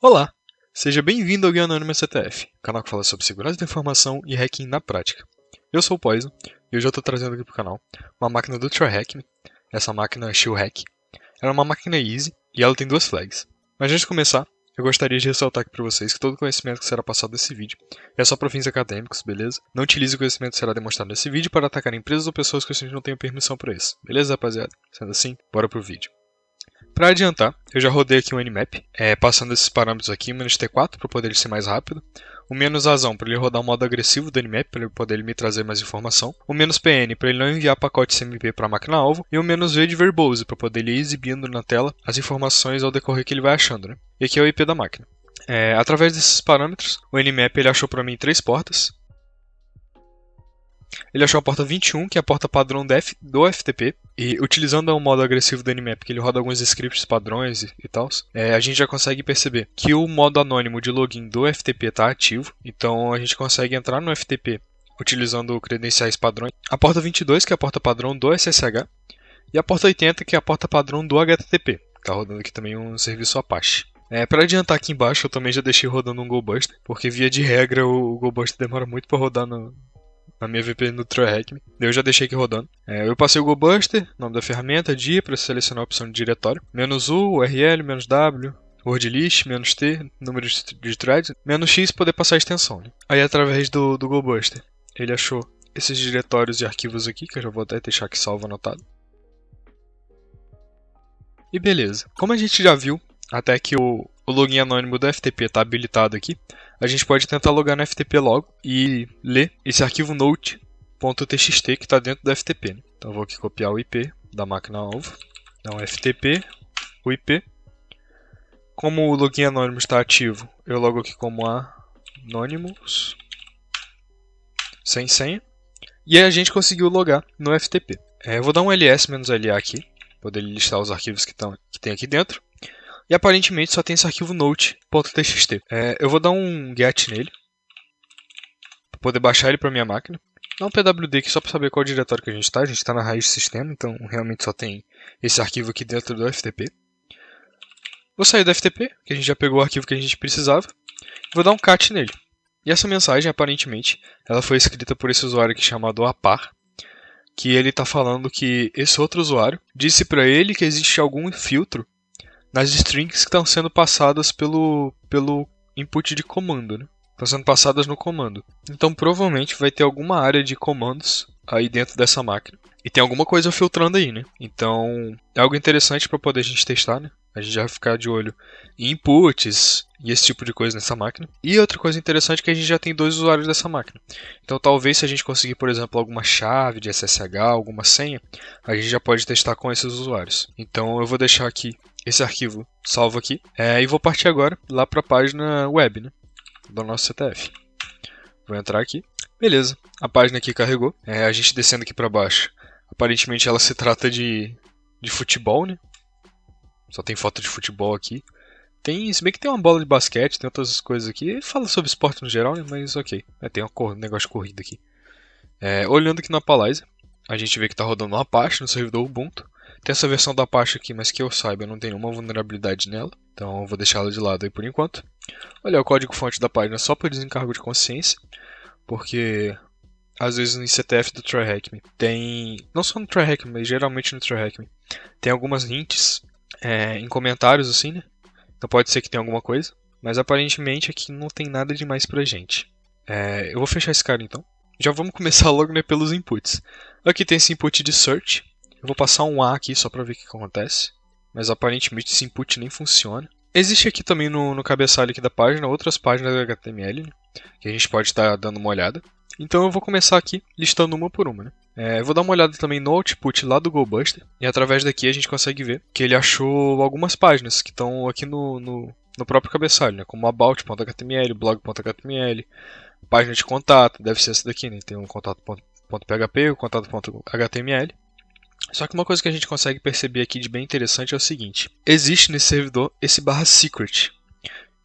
Olá! Seja bem-vindo ao Guia Anônimo CTF, canal que fala sobre segurança da informação e hacking na prática. Eu sou o Poison e hoje eu estou trazendo aqui para o canal uma máquina do TryHackMe, essa máquina ShieldHack. Ela é uma máquina easy e ela tem duas flags. Mas antes de começar, eu gostaria de ressaltar aqui para vocês que todo o conhecimento que será passado nesse vídeo é só para fins acadêmicos, beleza? Não utilize o conhecimento que será demonstrado nesse vídeo para atacar empresas ou pessoas que vocês não tenham permissão para isso, beleza, rapaziada? Sendo assim, bora pro vídeo. Para adiantar, eu já rodei aqui um Nmap, passando esses parâmetros aqui, o "-T4 para poder ele ser mais rápido, o "-Azão para ele rodar o modo agressivo do Nmap, para ele poder me trazer mais informação, o "-PN para ele não enviar pacote CMP para a máquina-alvo, e o "-V de Verbose para poder ele ir exibindo na tela as informações ao decorrer que ele vai achando, né? E aqui é o IP da máquina. Através desses parâmetros, o Nmap ele achou para mim 3 portas. Ele achou a porta 21, que é a porta padrão do FTP, e utilizando o modo agressivo do Nmap, que ele roda alguns scripts padrões e tal, a gente já consegue perceber que o modo anônimo de login do FTP está ativo, então a gente consegue entrar no FTP utilizando credenciais padrões. A porta 22, que é a porta padrão do SSH, e a porta 80, que é a porta padrão do HTTP, que está rodando aqui também um serviço Apache. Para adiantar aqui embaixo, eu também já deixei rodando um GoBuster, porque via de regra o GoBuster demora muito para rodar na minha VPN do TryHackMe. Eu já deixei aqui rodando. Eu passei o GoBuster, nome da ferramenta, dia para selecionar a opção de diretório, "-U, URL, "-W, word list, "-T, número de threads, "-X poder passar a extensão. Né? Aí através do GoBuster, ele achou esses diretórios e arquivos aqui, que eu já vou até deixar aqui salvo anotado. E beleza. Como a gente já viu, até que o login anônimo do FTP está habilitado aqui, a gente pode tentar logar no FTP logo e ler esse arquivo note.txt que está dentro do FTP. Né? Então eu vou aqui copiar o IP da máquina-alvo. Então FTP, o IP. Como o login anônimo está ativo, eu logo aqui como anonymous, sem senha. E aí a gente conseguiu logar no FTP. Eu vou dar um ls-la aqui, para poder listar os arquivos que tem aqui dentro. E aparentemente só tem esse arquivo note.txt. Eu vou dar um get nele, para poder baixar ele para minha máquina. Dá um pwd aqui só para saber qual diretório que a gente está. A gente está na raiz do sistema, então realmente só tem esse arquivo aqui dentro do FTP. Vou sair do FTP, que a gente já pegou o arquivo que a gente precisava. Vou dar um cat nele. E essa mensagem, aparentemente, ela foi escrita por esse usuário aqui chamado Apar, que ele está falando que esse outro usuário disse para ele que existe algum filtro nas strings que estão sendo passadas pelo input de comando, né? Estão sendo passadas no comando. Então provavelmente vai ter alguma área de comandos aí dentro dessa máquina. E tem alguma coisa filtrando aí, né? Então é algo interessante para poder a gente testar, né? A gente já vai ficar de olho em inputs e esse tipo de coisa nessa máquina. E outra coisa interessante é que a gente já tem 2 usuários dessa máquina. Então talvez se a gente conseguir, por exemplo, alguma chave de SSH, alguma senha, a gente já pode testar com esses usuários. Então eu vou deixar aqui esse arquivo salvo aqui. E vou partir agora lá para a página web, né, do nosso CTF. Vou entrar aqui. Beleza, a página aqui carregou. A gente descendo aqui para baixo. Aparentemente ela se trata de futebol, né? Só tem foto de futebol aqui. Se bem que tem uma bola de basquete, tem outras coisas aqui. Fala sobre esporte no geral, né? Mas ok. Tem um negócio de corrida aqui. Olhando aqui no Appalisa, a gente vê que está rodando um Apache no servidor Ubuntu. Tem essa versão da Apache aqui, mas que eu saiba, não tem nenhuma vulnerabilidade nela. Então eu vou deixá-la de lado aí por enquanto. Olha o código-fonte da página só por desencargo de consciência. Porque às vezes no CTF do TryHackMe tem... Não só no TryHackMe, mas geralmente no TryHackMe. Tem algumas hints em comentários assim, né? Então pode ser que tenha alguma coisa. Mas aparentemente aqui não tem nada demais pra gente. Eu vou fechar esse cara então. Já vamos começar logo, né, pelos inputs. Aqui tem esse input de search. Eu vou passar um A aqui só para ver o que acontece. Mas aparentemente esse input nem funciona. Existe aqui também no cabeçalho aqui da página outras páginas HTML, né, que a gente pode estar dando uma olhada. Então eu vou começar aqui listando uma por uma. Né. Eu vou dar uma olhada também no output lá do GoBuster. E através daqui a gente consegue ver que ele achou algumas páginas que estão aqui no próprio cabeçalho. Né, como about.html, blog.html, página de contato. Deve ser essa daqui, né? Tem um contato.php e o contato.html. Só que uma coisa que a gente consegue perceber aqui de bem interessante é o seguinte. Existe nesse servidor esse /secret.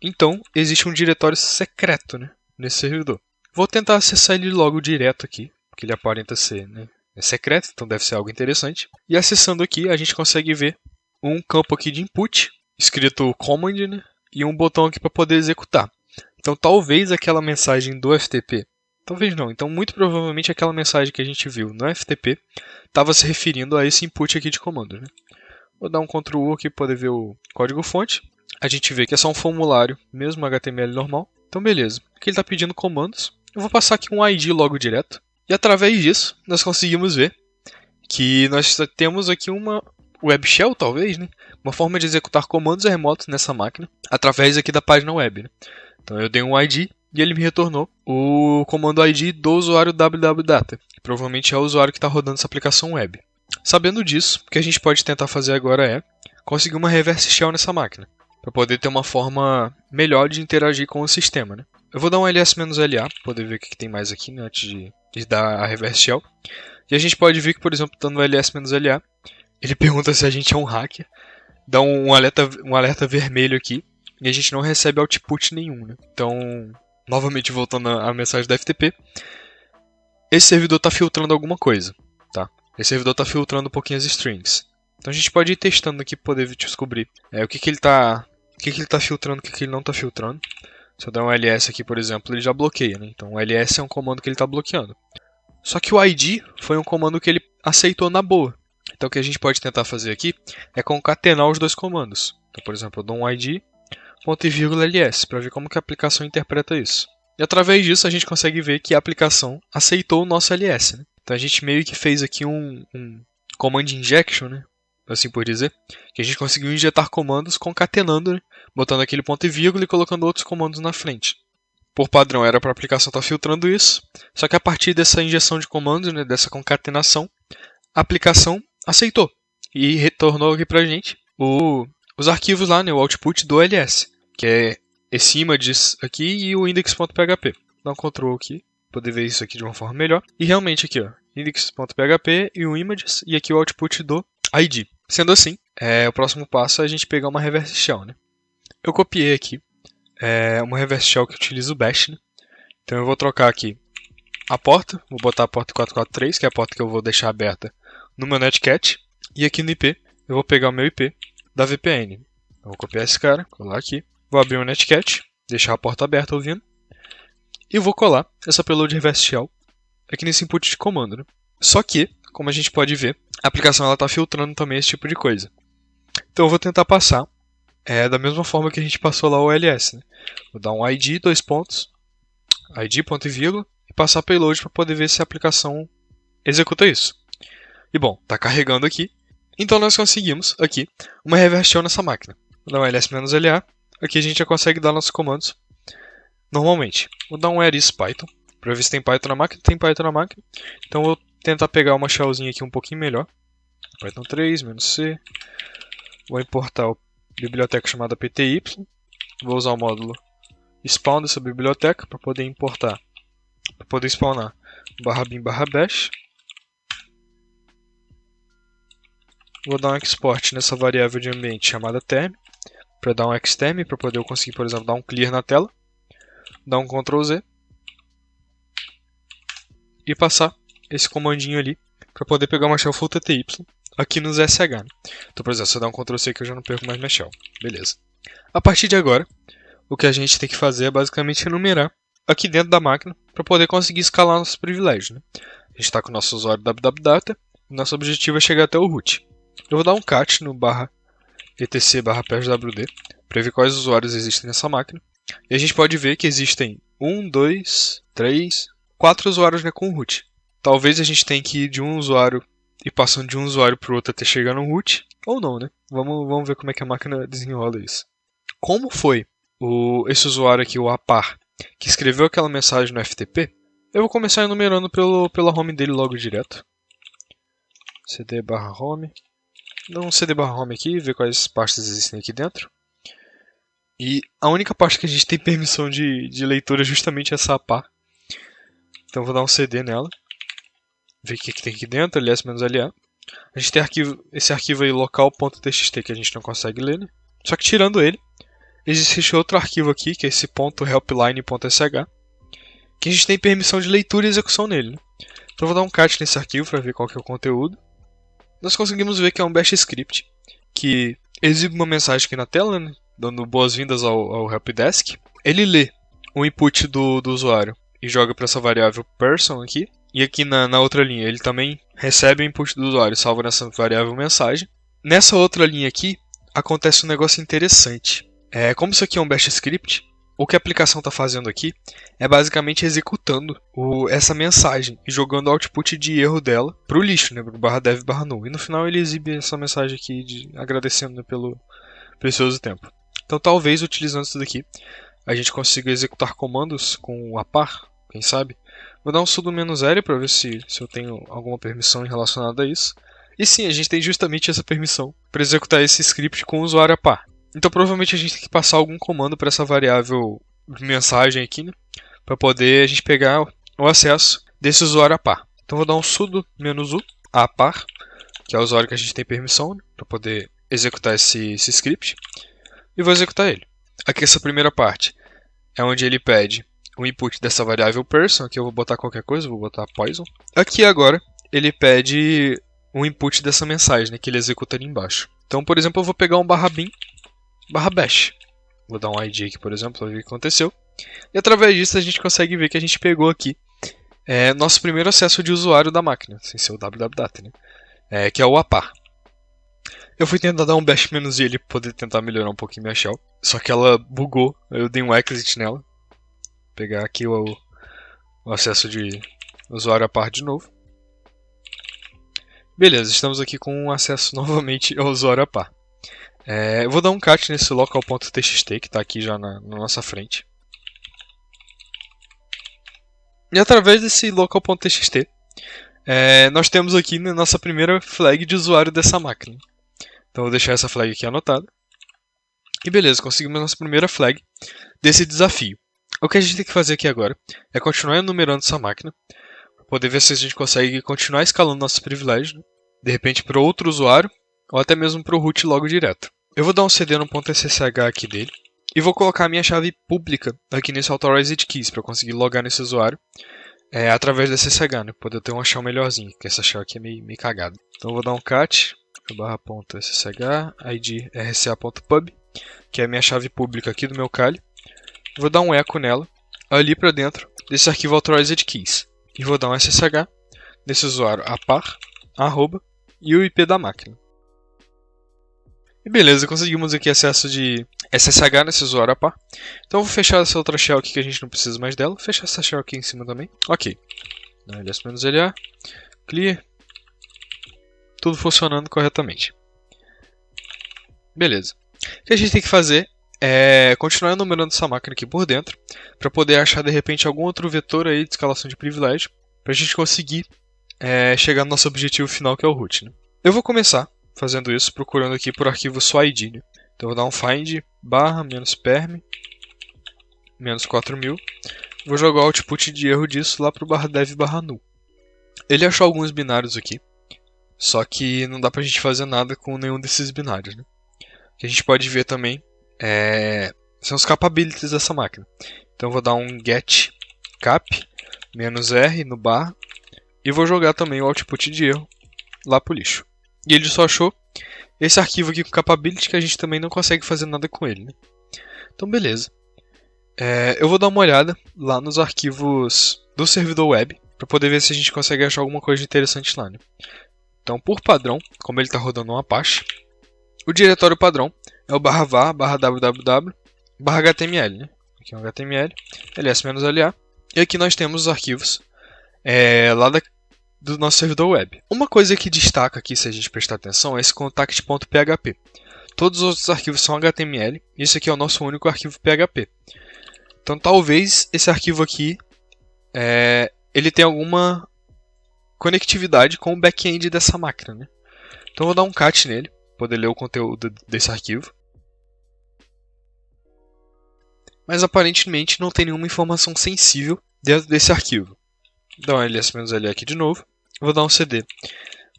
Então, existe um diretório secreto, né, nesse servidor. Vou tentar acessar ele logo direto aqui, porque ele aparenta ser, né, secreto, então deve ser algo interessante. E acessando aqui, a gente consegue ver um campo aqui de input, escrito command, né, e um botão aqui para poder executar. Então talvez aquela mensagem do FTP, talvez não, então muito provavelmente aquela mensagem que a gente viu no FTP estava se referindo a esse input aqui de comando, né? Vou dar um Ctrl U aqui para poder ver o código-fonte. A gente vê que é só um formulário, mesmo HTML normal. Então beleza, aqui ele está pedindo comandos. Eu vou passar aqui um ID logo direto. E através disso, nós conseguimos ver que nós temos aqui uma web shell, talvez, né? Uma forma de executar comandos remotos nessa máquina, através aqui da página web, né? Então eu dei um ID e ele me retornou o comando ID do usuário www.data, que provavelmente é o usuário que está rodando essa aplicação web. Sabendo disso, o que a gente pode tentar fazer agora é conseguir uma reverse shell nessa máquina, para poder ter uma forma melhor de interagir com o sistema, né? Eu vou dar um ls-la, para poder ver o que tem mais aqui, né, antes de dar a reverse shell. E a gente pode ver que, por exemplo, dando ls-la, ele pergunta se a gente é um hacker, dá um alerta vermelho aqui, e a gente não recebe output nenhum, né? Então, novamente voltando à mensagem da FTP, esse servidor está filtrando alguma coisa, tá? Esse servidor está filtrando um pouquinho as strings. Então a gente pode ir testando aqui para poder descobrir o que ele está filtrando, o que ele não está filtrando. Se eu der um ls aqui, por exemplo, ele já bloqueia, né? Então o ls é um comando que ele está bloqueando. Só que o id foi um comando que ele aceitou na boa. Então o que a gente pode tentar fazer aqui é concatenar os dois comandos. Então, por exemplo, eu dou um id, ponto e vírgula ls, para ver como que a aplicação interpreta isso. E através disso a gente consegue ver que a aplicação aceitou o nosso ls, né? Então a gente meio que fez aqui um command injection, né? Assim por dizer, que a gente conseguiu injetar comandos concatenando, né? Botando aquele ponto e vírgula e colocando outros comandos na frente. Por padrão era para a aplicação estar filtrando isso, só que a partir dessa injeção de comandos, né, dessa concatenação, a aplicação aceitou e retornou aqui para a gente os arquivos lá, né, o output do ls, que é esse images aqui e o index.php. Dá um Ctrl aqui, poder ver isso aqui de uma forma melhor. E realmente aqui, ó, index.php e o images e aqui o output do ID. Sendo assim, o próximo passo é a gente pegar uma reverse shell, né? Eu copiei aqui uma reverse shell que utiliza o bash, né? Então eu vou trocar aqui a porta, vou botar a porta 443, que é a porta que eu vou deixar aberta no meu netcat, e aqui no IP eu vou pegar o meu IP da VPN. Eu vou copiar esse cara, colar aqui, vou abrir o netcat, deixar a porta aberta ouvindo, e vou colar essa payload reverse shell aqui nesse input de comando, né? Só que, como a gente pode ver, a aplicação está filtrando também esse tipo de coisa. Então eu vou tentar passar da mesma forma que a gente passou lá o ls, né? Vou dar um id, dois pontos, id, ponto e vírgula, e passar payload para poder ver se a aplicação executa isso. E bom, está carregando aqui. Então nós conseguimos aqui uma reverse shell nessa máquina. Vou dar um ls-la, aqui a gente já consegue dar nossos comandos normalmente. Vou dar um eris python, para ver se tem Python na máquina. Tem Python na máquina. Então vou tentar pegar uma shellzinha aqui um pouquinho melhor. Python 3, "-c". Vou importar a biblioteca chamada pty. Vou usar o módulo spawn dessa biblioteca para poder importar, para poder spawnar /bin/bash. Vou dar um export nessa variável de ambiente chamada term, para dar um xterm, para poder eu conseguir, por exemplo, dar um clear na tela. Dar um Ctrl Z e passar esse comandinho ali para poder pegar uma shell full tty aqui nos SH. Né? Então, por exemplo, se eu dar um Ctrl C que eu já não perco mais minha shell. Beleza. A partir de agora, o que a gente tem que fazer é basicamente enumerar aqui dentro da máquina para poder conseguir escalar nossos privilégios. Né? A gente está com o nosso usuário www.data e nosso objetivo é chegar até o root. Eu vou dar um cat no /etc/pashwd para ver quais usuários existem nessa máquina. E a gente pode ver que existem 1, 2, 3, 4 usuários, né, com root. Talvez a gente tenha que ir de um usuário e passando de um usuário para o outro até chegar no root, ou não, né? Vamos ver como é que a máquina desenrola isso. Como foi esse usuário aqui, o apar, que escreveu aquela mensagem no FTP, eu vou começar enumerando pela home dele logo direto. cd/home. Dá um cd/home aqui, ver quais pastas existem aqui dentro. E a única parte que a gente tem permissão de leitura é justamente essa apar. Então vou dar um cd nela. Ver o que tem aqui dentro, ls-la. A gente tem esse arquivo aí, local.txt, que a gente não consegue ler, né? Só que tirando ele, existe outro arquivo aqui, que é esse .helpline.sh, que a gente tem permissão de leitura e execução nele, né? Então eu vou dar um cat nesse arquivo para ver qual que é o conteúdo. Nós conseguimos ver que é um bash script, que exibe uma mensagem aqui na tela, né? dando boas-vindas ao helpdesk. Ele lê o input do usuário e joga para essa variável person aqui. E aqui na outra linha ele também recebe o input do usuário, salva nessa variável mensagem. Nessa outra linha aqui acontece um negócio interessante. Como isso aqui é um bash script, o que a aplicação está fazendo aqui é basicamente executando essa mensagem e jogando o output de erro dela para o lixo, né, para o /dev/null. E no final ele exibe essa mensagem aqui agradecendo, né, pelo precioso tempo. Então talvez utilizando isso daqui a gente consiga executar comandos com a par, quem sabe. Vou dar um sudo "-l para ver se eu tenho alguma permissão relacionada a isso. E sim, a gente tem justamente essa permissão para executar esse script com o usuário a par. Então provavelmente a gente tem que passar algum comando para essa variável de mensagem aqui, né, para poder a gente pegar o acesso desse usuário a par. Então vou dar um sudo "-u a par, que é o usuário que a gente tem permissão, né, para poder executar esse script, e vou executar ele. Aqui essa primeira parte é onde ele pede o input dessa variável person, aqui eu vou botar qualquer coisa, vou botar poison. Aqui agora ele pede o input dessa mensagem, né, que ele executa ali embaixo. Então, por exemplo, eu vou pegar um /bin /bash. Vou dar um id aqui, por exemplo, para ver o que aconteceu. E através disso a gente consegue ver que a gente pegou aqui nosso primeiro acesso de usuário da máquina, sem ser o www.data, né, que é o apar. Eu fui tentar dar um bash -i para poder tentar melhorar um pouquinho minha shell, só que ela bugou, eu dei um exit nela. Vou pegar aqui o acesso de usuário a par de novo. Beleza, estamos aqui com um acesso novamente ao usuário a par. Eu vou dar um cat nesse local.txt que está aqui já na nossa frente. E através desse local.txt, nós temos aqui na nossa primeira flag de usuário dessa máquina. Então vou deixar essa flag aqui anotada. E beleza, conseguimos nossa primeira flag desse desafio. O que a gente tem que fazer aqui agora é continuar enumerando essa máquina, para poder ver se a gente consegue continuar escalando nossos privilégios, né? De repente para outro usuário, ou até mesmo para o root logo direto. Eu vou dar um cd no .ssh aqui dele, e vou colocar a minha chave pública aqui nesse authorized keys, para conseguir logar nesse usuário através desse SSH, né? Para poder ter uma shell melhorzinha, porque essa shell aqui é meio cagada. Então eu vou dar um cat /.ssh id rca.pub, que é a minha chave pública aqui do meu Kali. Vou dar um echo nela, ali para dentro desse arquivo authorized keys. E vou dar um ssh desse usuário a par, arroba, e o IP da máquina. E beleza, conseguimos aqui acesso de SSH nesse usuário a par. Então eu vou fechar essa outra shell aqui que a gente não precisa mais dela. Fechar essa shell aqui em cima também. Ok. ls-la, clear. Tudo funcionando corretamente. Beleza. O que a gente tem que fazer é continuar enumerando essa máquina aqui por dentro, para poder achar de repente algum outro vetor aí de escalação de privilégio, para a gente conseguir chegar no nosso objetivo final, que é o root, né? Eu vou começar fazendo isso, procurando aqui por arquivo só id, né? Então eu vou dar um find /-perm -4000. Vou jogar o output de erro disso lá para o /dev/null. Ele achou alguns binários aqui, só que não dá pra gente fazer nada com nenhum desses binários, né? O que a gente pode ver também são os capabilities dessa máquina. Então eu vou dar um get cap -r no bar e vou jogar também o output de erro lá pro lixo. E ele só achou esse arquivo aqui com capability, que a gente também não consegue fazer nada com ele, né? Então beleza. Eu vou dar uma olhada lá nos arquivos do servidor web para poder ver se a gente consegue achar alguma coisa interessante lá, né? Então, por padrão, como ele está rodando um Apache, o diretório padrão é o /var /www /html, né? Aqui é um HTML, ls-la, e aqui nós temos os arquivos lá do nosso servidor web. Uma coisa que destaca aqui, se a gente prestar atenção, é esse contact.php. Todos os outros arquivos são HTML, e esse aqui é o nosso único arquivo PHP. Então, talvez esse arquivo aqui ele tenha alguma conectividade com o back-end dessa máquina, né? Então eu vou dar um cat nele, poder ler o conteúdo desse arquivo. Mas aparentemente não tem nenhuma informação sensível dentro desse arquivo. Dá um ls-la aqui de novo. Vou dar um cd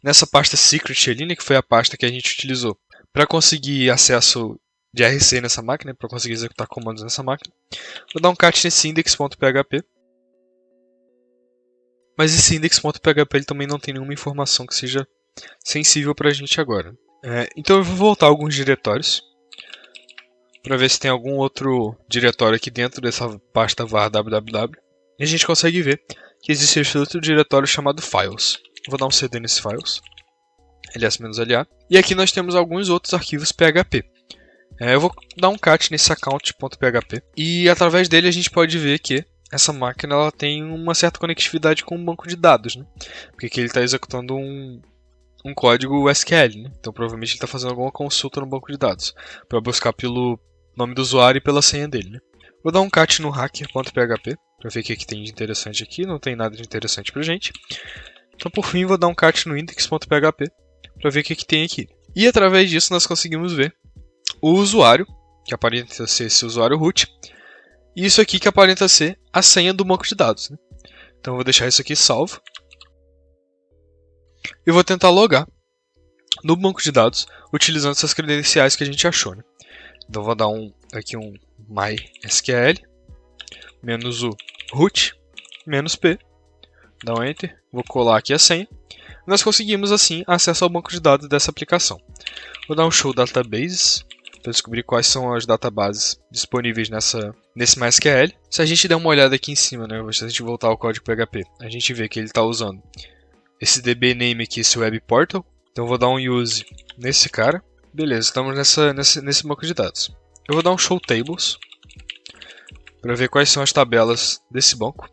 nessa pasta secret ali, né, que foi a pasta que a gente utilizou para conseguir acesso de RC nessa máquina, para conseguir executar comandos nessa máquina. Vou dar um cat nesse index.php. Mas esse index.php ele também não tem nenhuma informação que seja sensível para a gente agora. Então eu vou voltar a alguns diretórios. para ver se tem algum outro diretório aqui dentro dessa pasta var www. E a gente consegue ver que existe esse outro diretório chamado files. Vou dar um cd nesse files, ls-la, e aqui nós temos alguns outros arquivos PHP. Eu vou dar um cat nesse account.php e através dele a gente pode ver que essa máquina ela tem uma certa conectividade com um banco de dados, né? Porque aqui ele está executando um código SQL, né? Então provavelmente ele está fazendo alguma consulta no banco de dados para buscar pelo nome do usuário e pela senha dele, né? Vou dar um cat no hacker.php para ver o que tem de interessante aqui. Não tem nada de interessante pra gente. Então por fim vou dar um cat no index.php para ver o que tem aqui. E através disso nós conseguimos ver o usuário, que aparenta ser esse usuário root, e isso aqui que aparenta ser a senha do banco de dados, né? Então eu vou deixar isso aqui salvo e vou tentar logar no banco de dados utilizando essas credenciais que a gente achou, né? Então eu vou dar aqui um mysql menos o root menos p, dá um enter, vou colar aqui a senha. Nós conseguimos assim acesso ao banco de dados dessa aplicação. Vou dar um show database para descobrir quais são as databases disponíveis nesse MySQL. Se a gente der uma olhada aqui em cima, né, se a gente voltar ao código PHP, a gente vê que ele está usando esse dbname aqui, esse web portal. Então eu vou dar um use nesse cara. Beleza, estamos nesse banco de dados. Eu vou dar um show tables para ver quais são as tabelas desse banco.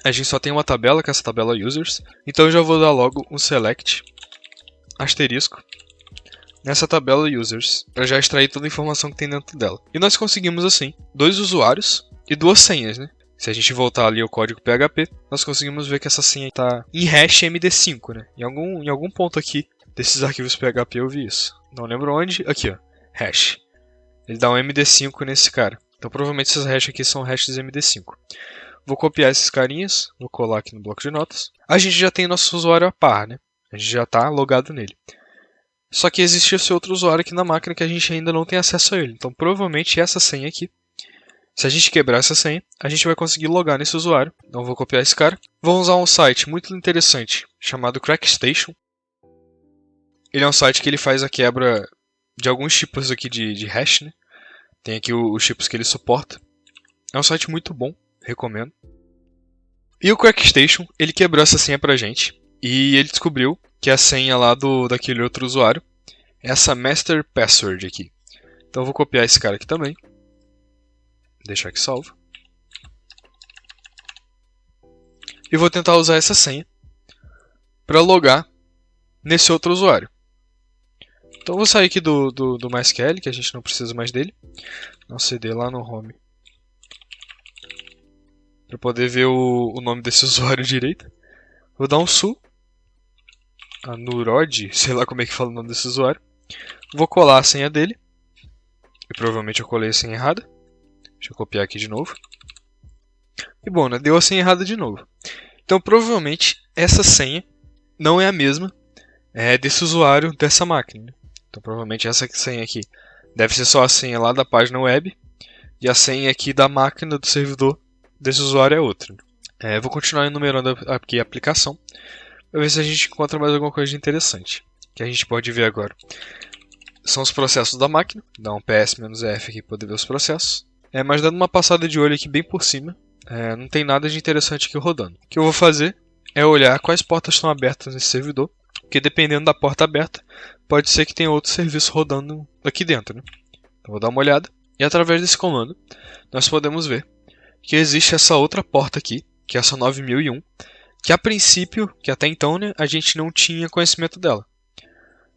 A gente só tem uma tabela, que é essa tabela users. Então eu já vou dar logo um select asterisco nessa tabela users, para já extrair toda a informação que tem dentro dela. E nós conseguimos assim 2 usuários e 2 senhas, né? Se a gente voltar ali ao código PHP, nós conseguimos ver que essa senha está em hash MD5, né? Em algum ponto aqui desses arquivos PHP eu vi isso. Não lembro onde. Aqui, ó, hash. Ele dá um MD5 nesse cara. Então provavelmente esses hashes aqui são hashes MD5. Vou copiar esses carinhas, vou colar aqui no bloco de notas. A gente já tem nosso usuário a par, né? A gente já está logado nele. Só que existe esse outro usuário aqui na máquina que a gente ainda não tem acesso a ele. Então provavelmente essa senha aqui, se a gente quebrar essa senha, a gente vai conseguir logar nesse usuário. Então vou copiar esse cara. Vou usar um site muito interessante chamado CrackStation. Ele é um site que ele faz a quebra de alguns tipos aqui de hash, né? Tem aqui os tipos que ele suporta. É um site muito bom, recomendo. E o CrackStation, ele quebrou essa senha pra gente. E ele descobriu que a senha lá daquele outro usuário é essa master password aqui. Então eu vou copiar esse cara aqui também. Deixar aqui salvo. E vou tentar usar essa senha para logar nesse outro usuário. Então eu vou sair aqui do MySQL, que a gente não precisa mais dele. Dá um cd lá no home para poder ver o nome desse usuário direito. Vou dar um su. Nurod, sei lá como é que fala o nome desse usuário. Vou colar a senha dele. E provavelmente eu colei a senha errada. Deixa eu copiar aqui de novo. E bom, né? Deu a senha errada de novo. Então provavelmente essa senha não é a mesma desse usuário dessa máquina. Então provavelmente essa senha aqui deve ser só a senha lá da página web. E a senha aqui da máquina do servidor desse usuário é outra. Vou continuar enumerando aqui a aplicação. Para ver se a gente encontra mais alguma coisa de interessante. Que a gente pode ver agora. São os processos da máquina. Dá um ps-f aqui para poder ver os processos. Mas dando uma passada de olho aqui bem por cima. Não tem nada de interessante aqui rodando. O que eu vou fazer é olhar quais portas estão abertas nesse servidor. Porque dependendo da porta aberta, pode ser que tenha outro serviço rodando aqui dentro, né? Então vou dar uma olhada. E através desse comando, nós podemos ver que existe essa outra porta aqui, que é essa 9001. Que a princípio, que até então, né, a gente não tinha conhecimento dela.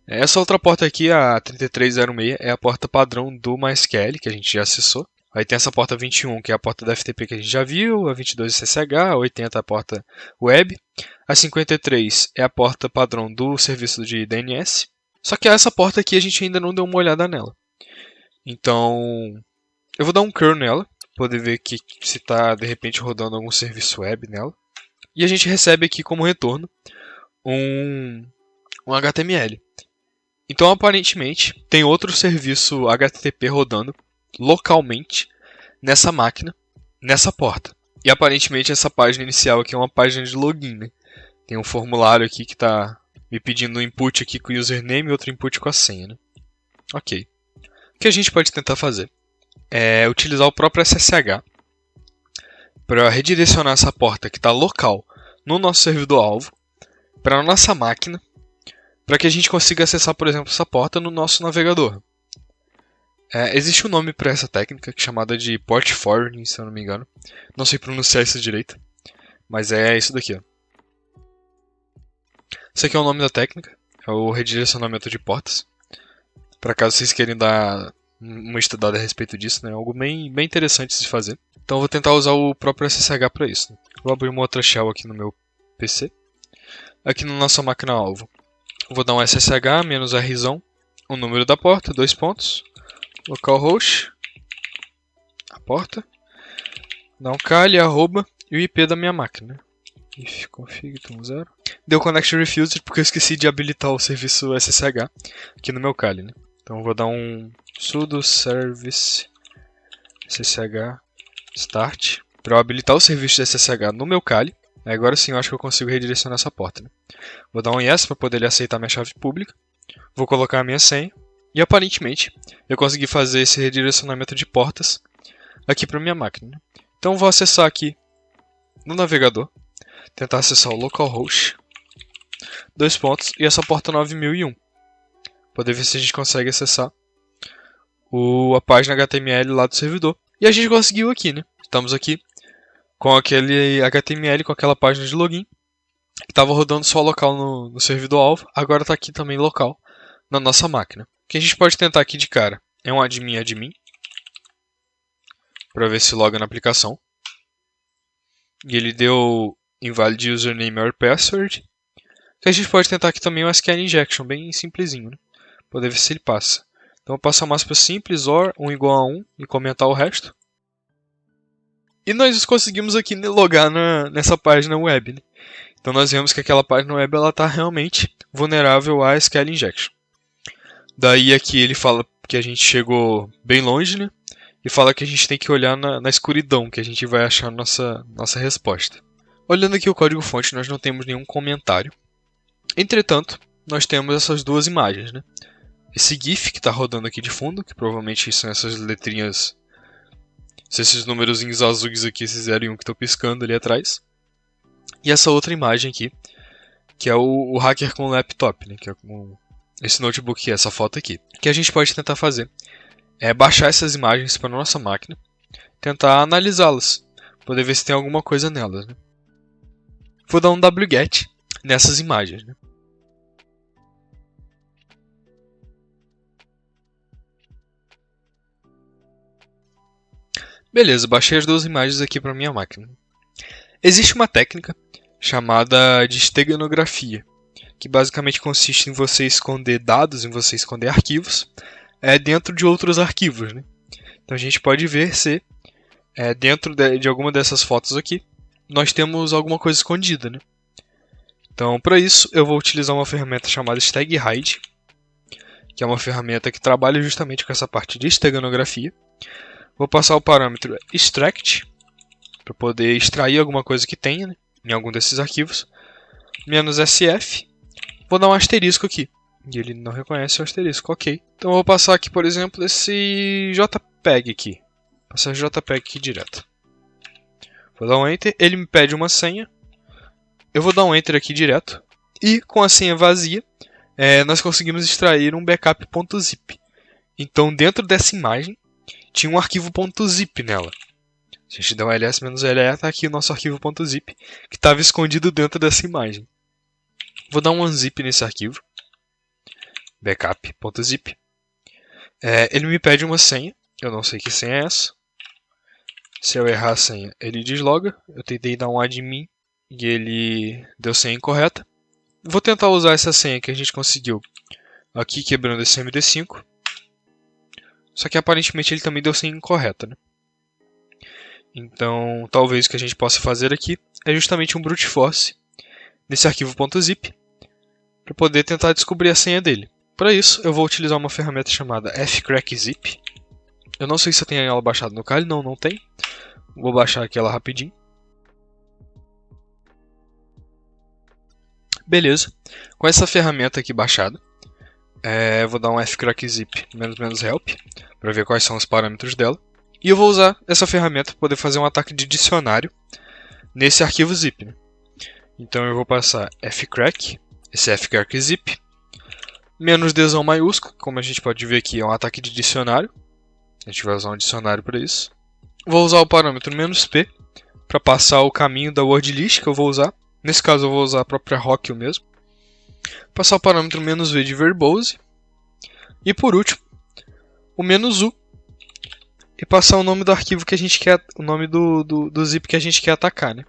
Essa outra porta aqui, a 3306, é a porta padrão do MySQL, que a gente já acessou. Aí tem essa porta 21, que é a porta da FTP que a gente já viu, a 22 SSH, a 80 é a porta web, a 53 é a porta padrão do serviço de DNS. Só que essa porta aqui a gente ainda não deu uma olhada nela. Então, eu vou dar um curl nela, poder ver que se está de repente rodando algum serviço web nela. E a gente recebe aqui como retorno um HTML. Então, aparentemente, tem outro serviço HTTP rodando localmente nessa máquina, nessa porta. E aparentemente essa página inicial aqui é uma página de login, né? Tem um formulário aqui que está me pedindo um input aqui com o username e outro input com a senha, né? Ok. O que a gente pode tentar fazer? é utilizar o próprio SSH para redirecionar essa porta que está local no nosso servidor-alvo para a nossa máquina, para que a gente consiga acessar, por exemplo, essa porta no nosso navegador. Existe um nome para essa técnica, chamada de port forwarding, se eu não me engano. Não sei pronunciar isso direito, mas é isso daqui. Ó. Esse aqui é o nome da técnica, é o redirecionamento de portas. Para caso vocês queiram dar uma estudada a respeito disso, né? Algo bem interessante de se fazer. Então eu vou tentar usar o próprio SSH para isso. Né? Vou abrir uma outra shell aqui no meu PC. Aqui na nossa máquina-alvo. Vou dar um SSH, menos Rzão, o número da porta, 2 pontos. Localhost, a porta. Dá um cali, arroba, e o IP da minha máquina. If config 0. Deu connection refused porque eu esqueci de habilitar o serviço SSH aqui no meu cali. Né? Então eu vou dar um sudo service SSH start para eu habilitar o serviço de SSH no meu cali. Agora sim eu acho que eu consigo redirecionar essa porta. Né? Vou dar um yes para poder ele aceitar minha chave pública. Vou colocar a minha senha. E aparentemente eu consegui fazer esse redirecionamento de portas aqui para minha máquina. Né? Então vou acessar aqui no navegador. Tentar acessar o localhost. 2 pontos e essa porta 9001. Poder ver se a gente consegue acessar a página HTML lá do servidor. E a gente conseguiu aqui, né? Estamos aqui com aquele HTML, com aquela página de login, que estava rodando só local no servidor-alvo, agora está aqui também local na nossa máquina. O que a gente pode tentar aqui de cara é um admin, para ver se loga na aplicação. E ele deu invalid username or password. O que a gente pode tentar aqui também é um SQL injection, bem simplesinho, né? Poder ver se ele passa. Então eu passo a máscara simples, or 1 igual a 1 e comentar o resto. E nós conseguimos aqui logar nessa página web. Né? Então nós vemos que aquela página web está realmente vulnerável a SQL Injection. Daí aqui ele fala que a gente chegou bem longe, né? E fala que a gente tem que olhar na escuridão, que a gente vai achar nossa resposta. Olhando aqui o código-fonte, nós não temos nenhum comentário. Entretanto, nós temos essas duas imagens. Né? Esse GIF que está rodando aqui de fundo, que provavelmente são essas letrinhas... esses númerozinhos azuis aqui, esse 0 e 1 que estão piscando ali atrás. E essa outra imagem aqui, que é o hacker com o laptop, né? Que é esse notebook aqui, essa foto aqui. O que a gente pode tentar fazer é baixar essas imagens para a nossa máquina, tentar analisá-las, poder ver se tem alguma coisa nelas. Né? Vou dar um wget nessas imagens. Né? Beleza, baixei as duas imagens aqui para minha máquina. Existe uma técnica chamada de steganografia, que basicamente consiste em você esconder dados, em você esconder arquivos dentro de outros arquivos. Né? Então a gente pode ver se dentro de alguma dessas fotos aqui nós temos alguma coisa escondida. Né? Então para isso eu vou utilizar uma ferramenta chamada StagHide, que é uma ferramenta que trabalha justamente com essa parte de steganografia. Vou passar o parâmetro extract para poder extrair alguma coisa que tenha, né, em algum desses arquivos. -sf. Vou dar um asterisco aqui. E ele não reconhece o asterisco. Ok. Então eu vou passar aqui, por exemplo, esse JPEG aqui. Passar JPEG aqui direto. Vou dar um Enter. Ele me pede uma senha. Eu vou dar um Enter aqui direto. E com a senha vazia, nós conseguimos extrair um backup.zip. Então dentro dessa imagem, tinha um arquivo .zip nela. Se a gente der um ls-le, está aqui o nosso arquivo .zip, que estava escondido dentro dessa imagem. Vou dar um unzip nesse arquivo. Backup.zip. Ele me pede uma senha. Eu não sei que senha é essa. Se eu errar a senha, ele desloga. Eu tentei dar um admin e ele deu senha incorreta. Vou tentar usar essa senha que a gente conseguiu aqui, quebrando esse MD5. Só que aparentemente ele também deu senha incorreta. Né? Então, talvez o que a gente possa fazer aqui é justamente um brute force nesse arquivo .zip para poder tentar descobrir a senha dele. Para isso, eu vou utilizar uma ferramenta chamada fcrackzip. Eu não sei se eu tenho ela baixada no Kali, não tem. Vou baixar aqui ela rapidinho. Beleza. Com essa ferramenta aqui baixada, vou dar um fcrackzip -help para ver quais são os parâmetros dela. E eu vou usar essa ferramenta para poder fazer um ataque de dicionário nesse arquivo zip, né? Então eu vou passar fcrack, esse fcrack zip, menos Dzão maiúsculo, como a gente pode ver aqui é um ataque de dicionário. A gente vai usar um dicionário para isso. Vou usar o parâmetro "-p", para passar o caminho da word list que eu vou usar. Nesse caso eu vou usar a própria Rockio mesmo. Passar o parâmetro "-v" de verbose. E por último, o "-u", e passar o nome do arquivo que a gente quer, o nome do zip que a gente quer atacar, né?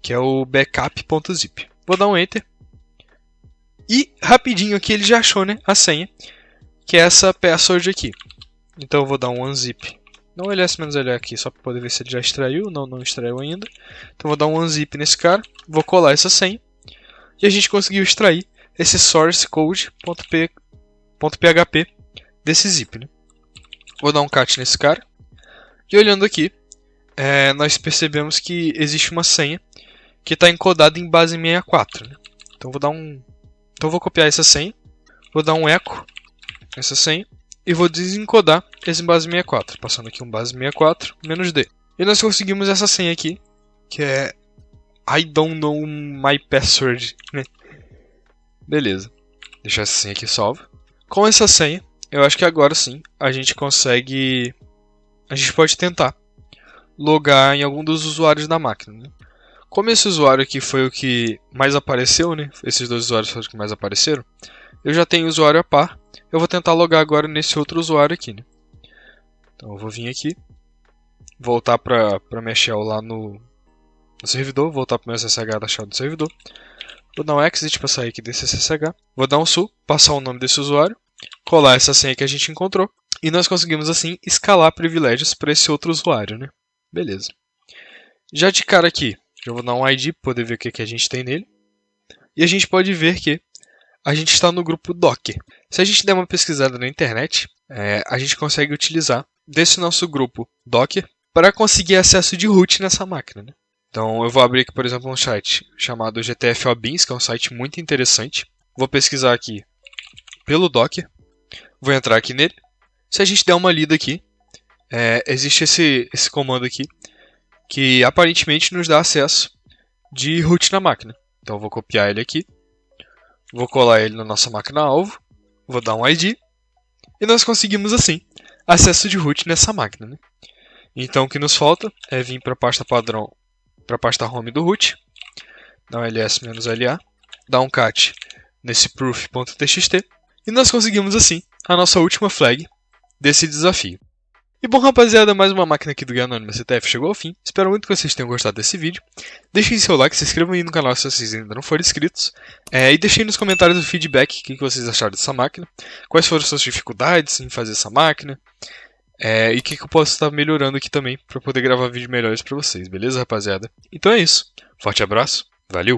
Que é o backup.zip. Vou dar um enter. E rapidinho aqui ele já achou, né, a senha, que é essa password aqui. Então eu vou dar um unzip. Não ls-l aqui, só para poder ver se ele já extraiu. Não extraiu ainda. Então eu vou dar um unzip nesse cara. Vou colar essa senha. E a gente conseguiu extrair esse source code.php desse zip, né? Vou dar um cat nesse cara. E olhando aqui, nós percebemos que existe uma senha que está encodada em base 64. Né? Então vou copiar essa senha. Vou dar um echo nessa senha. E vou desencodar esse base 64. Passando aqui um base 64 "-d". E nós conseguimos essa senha aqui, que é I don't know my password. Né? Beleza. Deixar essa senha aqui salva. Com essa senha, eu acho que agora sim a gente consegue. A gente pode tentar logar em algum dos usuários da máquina. Né? Como esse usuário aqui foi o que mais apareceu, né? Esses dois usuários foram os que mais apareceram. Eu já tenho usuário a par. Eu vou tentar logar agora nesse outro usuário aqui. Né? Então eu vou vir aqui, voltar para minha shell lá no servidor, voltar para o meu SSH da shell do servidor. Vou dar um exit para sair aqui desse SSH. Vou dar um sul, passar o nome desse usuário, colar essa senha que a gente encontrou. E nós conseguimos assim escalar privilégios para esse outro usuário. Né? Beleza. Já de cara aqui, eu vou dar um ID para poder ver o que a gente tem nele. E a gente pode ver que a gente está no grupo Docker. Se a gente der uma pesquisada na internet, a gente consegue utilizar desse nosso grupo Docker para conseguir acesso de root nessa máquina. Né? Então eu vou abrir aqui, por exemplo, um site chamado GTFOBeans, que é um site muito interessante. Vou pesquisar aqui pelo Docker. Vou entrar aqui nele. Se a gente der uma lida aqui, existe esse comando aqui, que aparentemente nos dá acesso de root na máquina. Então eu vou copiar ele aqui. Vou colar ele na nossa máquina-alvo. Vou dar um ID. E nós conseguimos assim acesso de root nessa máquina. Né? Então o que nos falta é vir para a pasta padrão, para a pasta home do root. Dar um ls-la. Dar um cat nesse proof.txt. E nós conseguimos assim a nossa última flag desse desafio. E bom, rapaziada, mais uma máquina aqui do Guia Anônima CTF chegou ao fim. Espero muito que vocês tenham gostado desse vídeo. Deixem seu like, se inscrevam aí no canal se vocês ainda não forem inscritos. E deixem nos comentários o feedback, o que vocês acharam dessa máquina. Quais foram as suas dificuldades em fazer essa máquina. E o que eu posso estar melhorando aqui também para poder gravar vídeos melhores para vocês, beleza, rapaziada? Então é isso. Forte abraço, valeu!